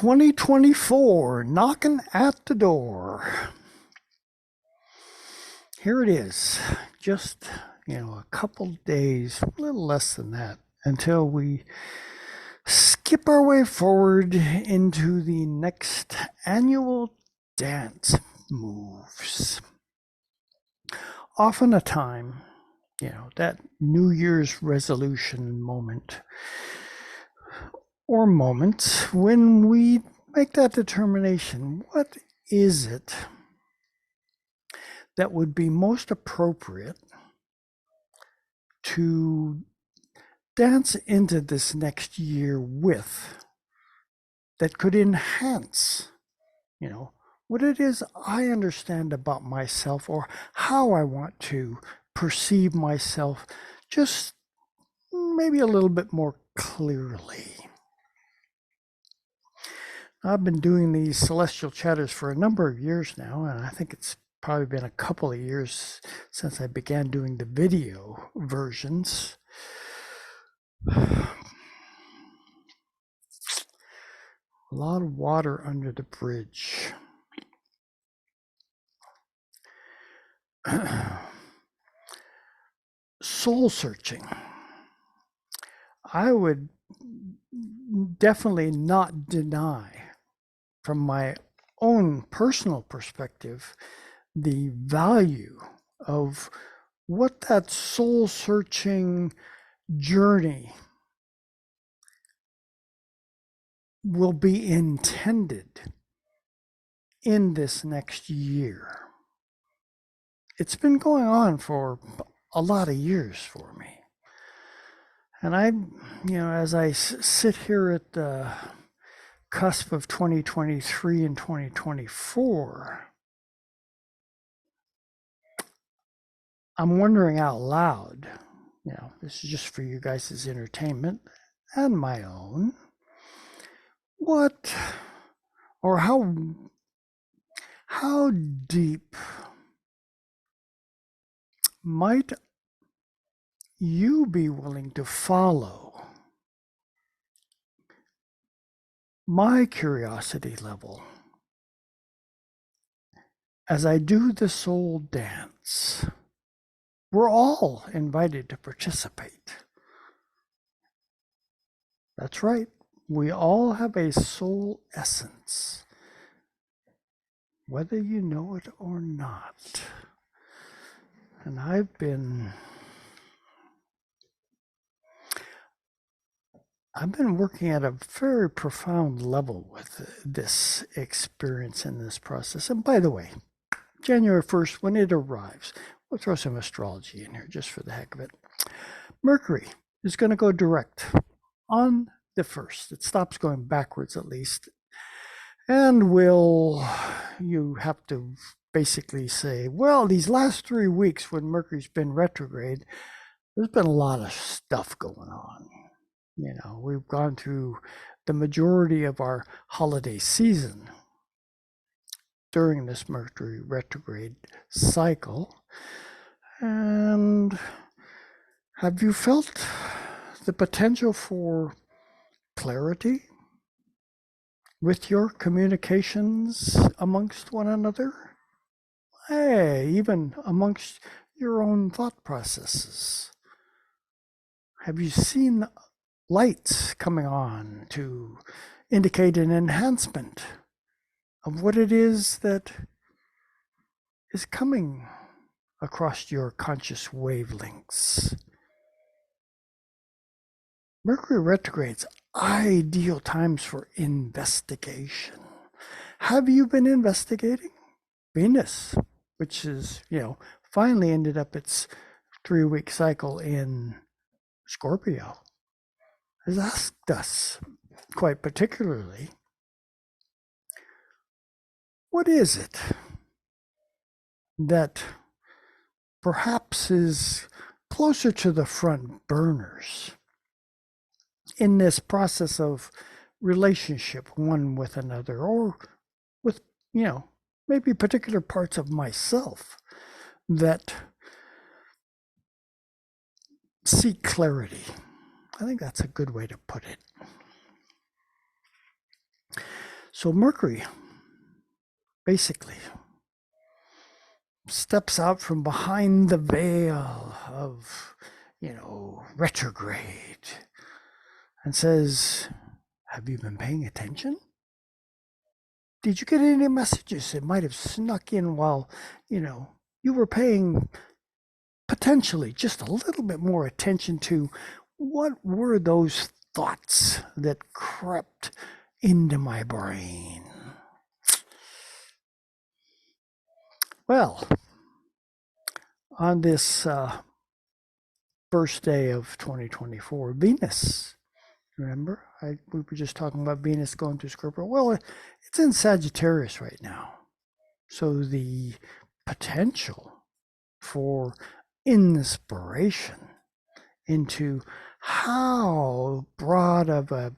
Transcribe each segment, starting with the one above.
2024 knocking at the door. Here it is. Just, a couple days, a little less than that, until we skip our way forward into the next annual dance moves. Often a time, that New Year's resolution moment or moments when we make that determination. What is it that would be most appropriate to dance into this next year with, that could enhance, what it is I understand about myself, or how I want to perceive myself just maybe a little bit more clearly. I've been doing these celestial chatters for a number of years now, and I think it's probably been a couple of years since I began doing the video versions. A lot of water under the bridge. Soul searching. I would definitely not deny, from my own personal perspective, the value of what that soul searching journey will be intended in this next year. It's been going on for a lot of years for me. And I, as I sit here at the cusp of 2023 and 2024, I'm wondering out loud, this is just for you guys' entertainment and my own, what or how deep might you be willing to follow my curiosity level as I do the soul dance? We're all invited to participate. That's right. We all have a soul essence, whether you know it or not. And I've been working at a very profound level with this experience in this process. And by the way, January 1st, when it arrives, we'll throw some astrology in here just for the heck of it. Mercury is going to go direct on the 1st. It stops going backwards at least. And you have to basically say, well, these last 3 weeks when Mercury's been retrograde, there's been a lot of stuff going on. We've gone through the majority of our holiday season during this Mercury retrograde cycle. And have you felt the potential for clarity with your communications amongst one another? Hey, even amongst your own thought processes. Have you seen lights coming on to indicate an enhancement of what it is that is coming across your conscious wavelengths? Mercury retrograde's ideal times for investigation. Have you been investigating? Venus, which is, finally ended up its 3-week cycle in Scorpio, has asked us quite particularly, what is it that perhaps is closer to the front burners in this process of relationship one with another, or with, maybe particular parts of myself that seek clarity? I think that's a good way to put it. So Mercury basically steps out from behind the veil of, retrograde and says, have you been paying attention? Did you get any messages that might have snuck in while, you were paying potentially just a little bit more attention to what were those thoughts that crept into my brain? Well, on this first day of 2024, Venus, remember, we were just talking about Venus going to Scorpio. Well, it's in Sagittarius right now. So the potential for inspiration into how broad of a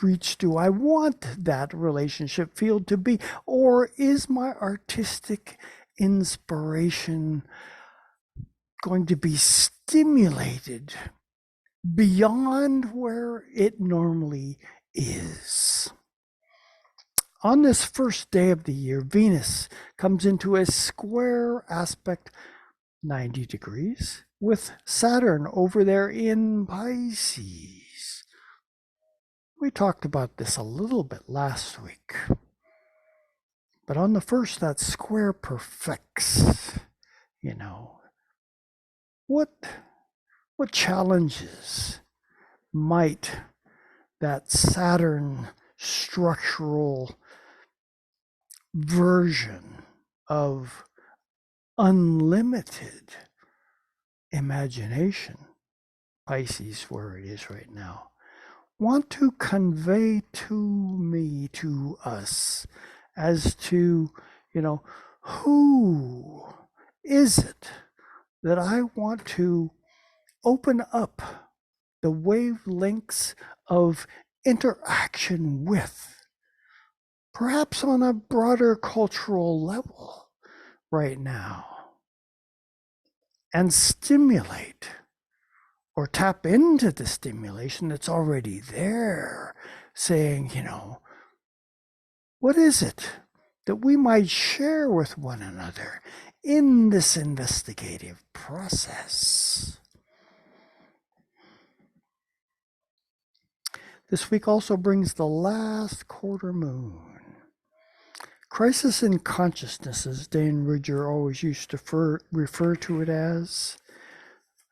reach do I want that relationship field to be? Or is my artistic inspiration going to be stimulated beyond where it normally is? On this first day of the year, Venus comes into a square aspect 90 degrees with Saturn over there in Pisces. We talked about this a little bit last week. But on the first, that square perfects, what challenges might that Saturn structural version of unlimited imagination, Pisces, where it is right now, want to convey to us as to, who is it that I want to open up the wavelengths of interaction with, perhaps on a broader cultural level right now, and stimulate or tap into the stimulation that's already there, saying, what is it that we might share with one another in this investigative process? This week also brings the last quarter moon. Crisis in consciousness, as Dane Ridger always used to refer to it as.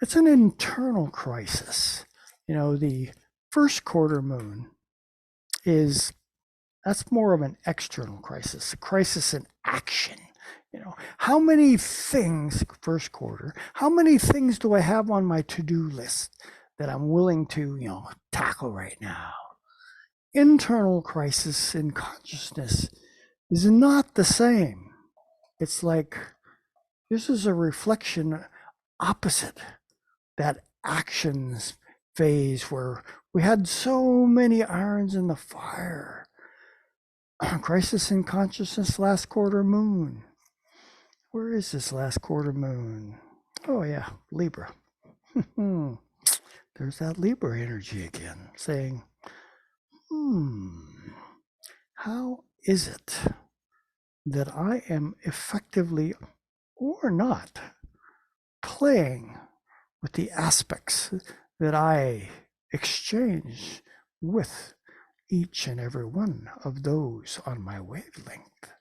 It's an internal crisis. The first quarter moon that's more of an external crisis, a crisis in action. How many things, first quarter, how many things do I have on my to-do list that I'm willing to, tackle right now? Internal crisis in consciousness is not the same. It's like this is a reflection opposite that actions phase where we had so many irons in the fire. Crisis in consciousness, last quarter moon. Where is this last quarter moon? Oh yeah, Libra. There's that Libra energy again, saying, how is it that I am effectively or not playing with the aspects that I exchange with each and every one of those on my wavelength?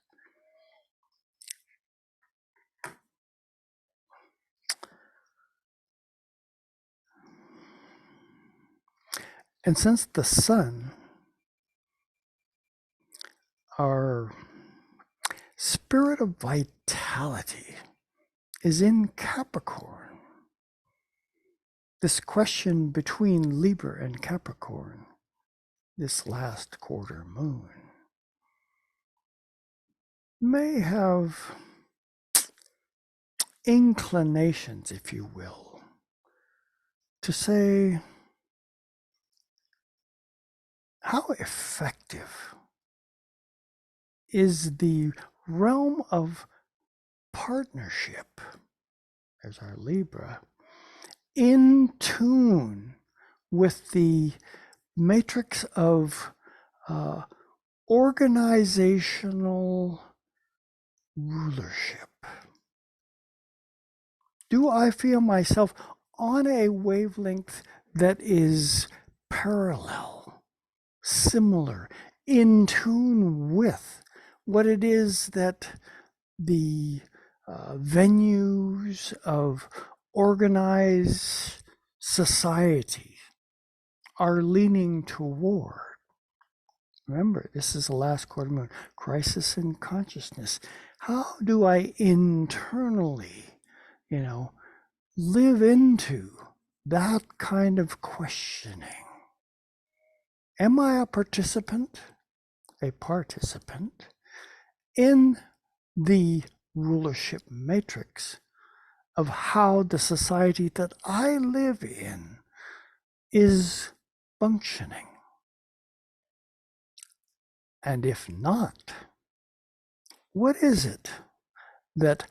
And since the sun, our spirit of vitality, is in Capricorn, this question between Libra and Capricorn, this last quarter moon, may have inclinations, if you will, to say, how effective is the realm of partnership, as our Libra, in tune with the matrix of organizational rulership. Do I feel myself on a wavelength that is parallel, similar, in tune with what it is that the venues of organized society are leaning toward? Remember, this is the last quarter moon, crisis in consciousness. How do I internally, live into that kind of questioning? Am I a participant in the rulership matrix of how the society that I live in is functioning? And if not, what is it that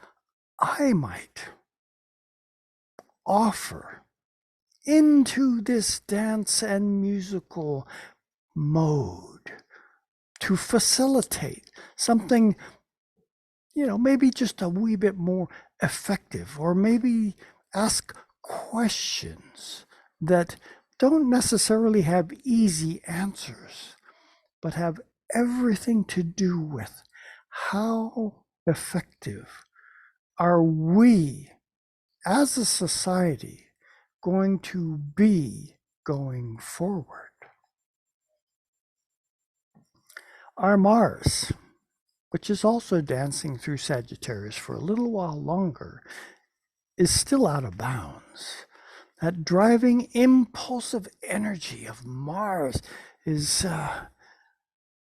I might offer into this dance and musical mode to facilitate something, maybe just a wee bit more effective, or maybe ask questions that don't necessarily have easy answers, but have everything to do with how effective are we as a society going to be going forward? Our Mars, which is also dancing through Sagittarius for a little while longer, is still out of bounds. That driving, impulsive energy of Mars is,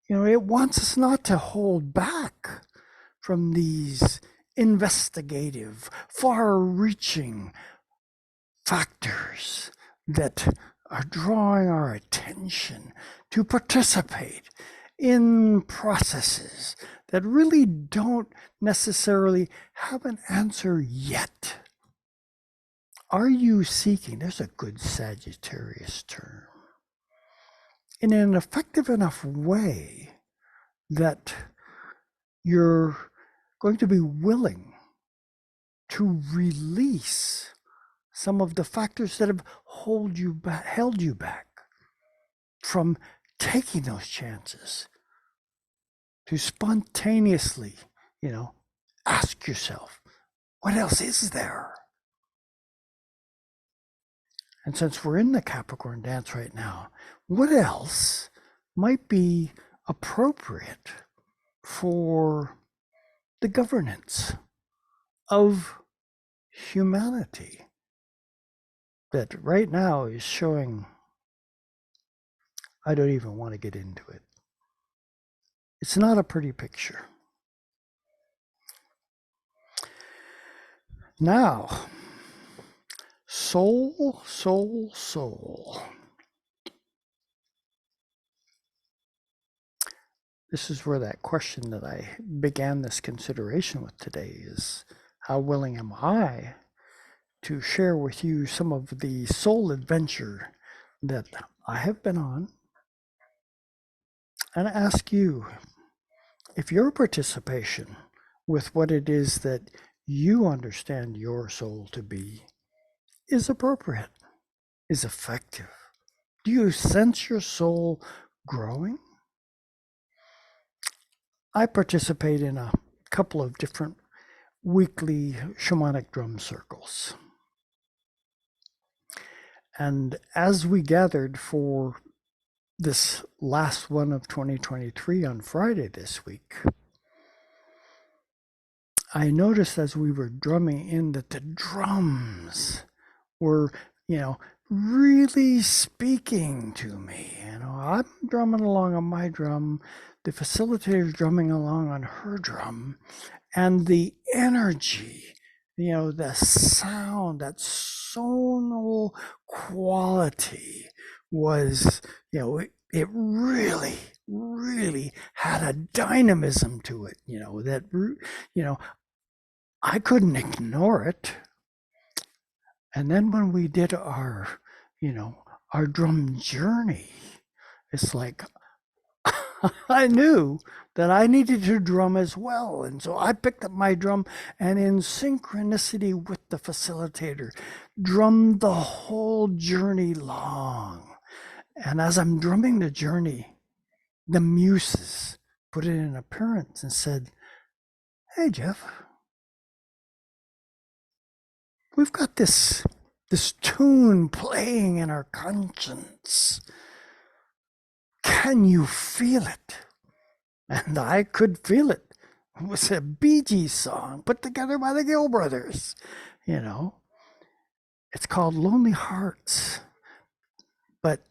it wants us not to hold back from these investigative, far-reaching factors that are drawing our attention to participate in processes that really don't necessarily have an answer yet. Are you seeking, there's a good Sagittarius term, in an effective enough way that you're going to be willing to release some of the factors that have held you back from taking those chances, to spontaneously, ask yourself, what else is there? And since we're in the Capricorn dance right now, what else might be appropriate for the governance of humanity that right now is showing, I don't even want to get into it. It's not a pretty picture. Now, soul. This is where that question that I began this consideration with today is, how willing am I to share with you some of the soul adventure that I have been on, and ask you if your participation with what it is that you understand your soul to be is appropriate, is effective. Do you sense your soul growing? I participate in a couple of different weekly shamanic drum circles. And as we gathered for this last one of 2023 on Friday this week, I noticed as we were drumming in that the drums were, really speaking to me. I'm drumming along on my drum, the facilitator's drumming along on her drum, and the energy, the sound, that sonal quality was, it really, really had a dynamism to it, that, I couldn't ignore it. And then when we did our drum journey, it's like, I knew that I needed to drum as well. And so I picked up my drum and, in synchronicity with the facilitator, drummed the whole journey long. And as I'm drumming the journey, the muses put in an appearance and said, "Hey, Jeff, we've got this tune playing in our conscience. Can you feel it?" And I could feel it. It was a Bee Gees song put together by the Gill Brothers. You know, it's called Lonely Hearts. But,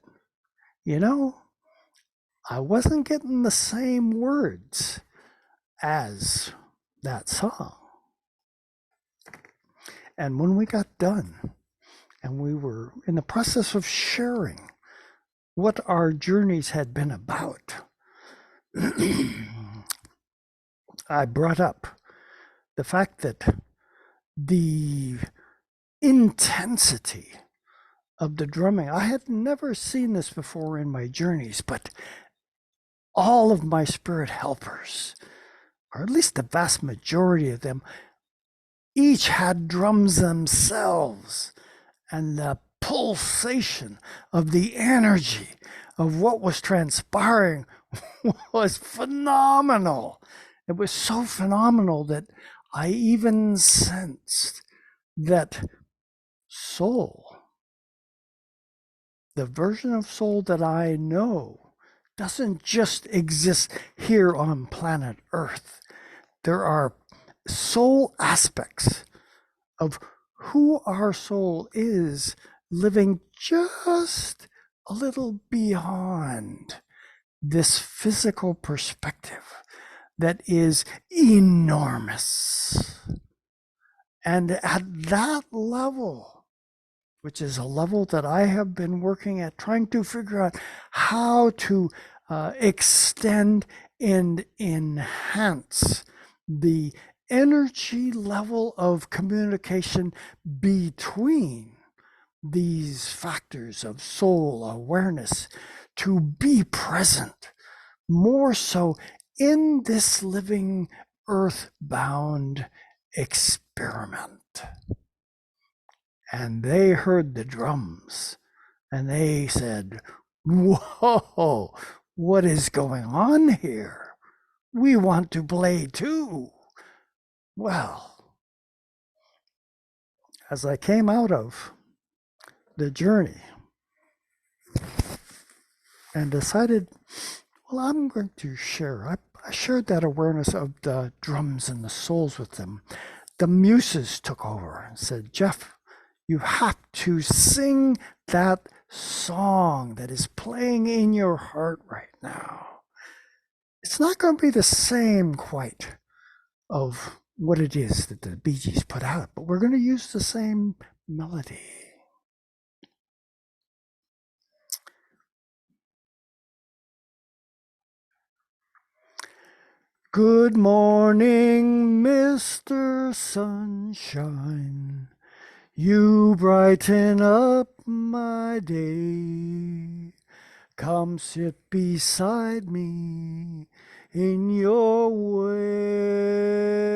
you know, I wasn't getting the same words as that song. And when we got done and we were in the process of sharing what our journeys had been about, I brought up the fact that the intensity of the drumming, I had never seen this before in my journeys, but all of my spirit helpers, or at least the vast majority of them, each had drums themselves. And the pulsation of the energy of what was transpiring was phenomenal. It was so phenomenal that I even sensed that soul, the version of soul that I know, doesn't just exist here on planet Earth. There are soul aspects of who our soul is living just a little beyond this physical perspective that is enormous. And at that level, which is a level that I have been working at, trying to figure out how to extend and enhance the energy level of communication between these factors of soul awareness, to be present more so in this living earthbound experiment. And they heard the drums and they said, "Whoa, what is going on here? We want to play too." Well, as I came out of the journey and decided, well, I'm going to share. I shared that awareness of the drums and the souls with them. The muses took over and said, "Jeff, you have to sing that song that is playing in your heart right now. It's not going to be the same quite of what it is that the Bee Gees put out, but we're going to use the same melody." Good morning, Mr. Sunshine. You brighten up my day. Come sit beside me in your way.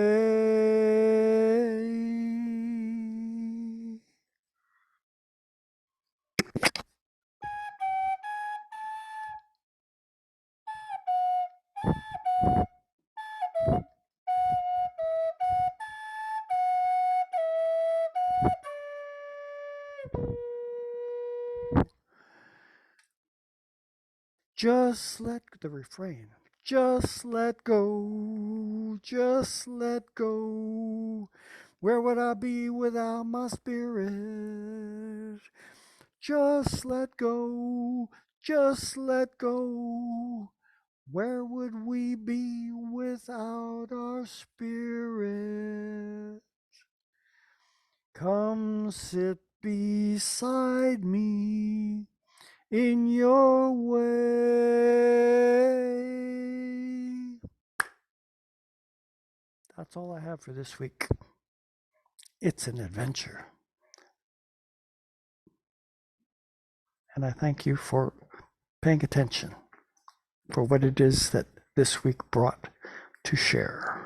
Just let the refrain. Just let go. Just let go. Where would I be without my spirit? Just let go. Just let go. Where would we be without our spirit? Come sit beside me in your way. That's all I have for this week. It's an adventure. And I thank you for paying attention. for what it is that this week brought to share.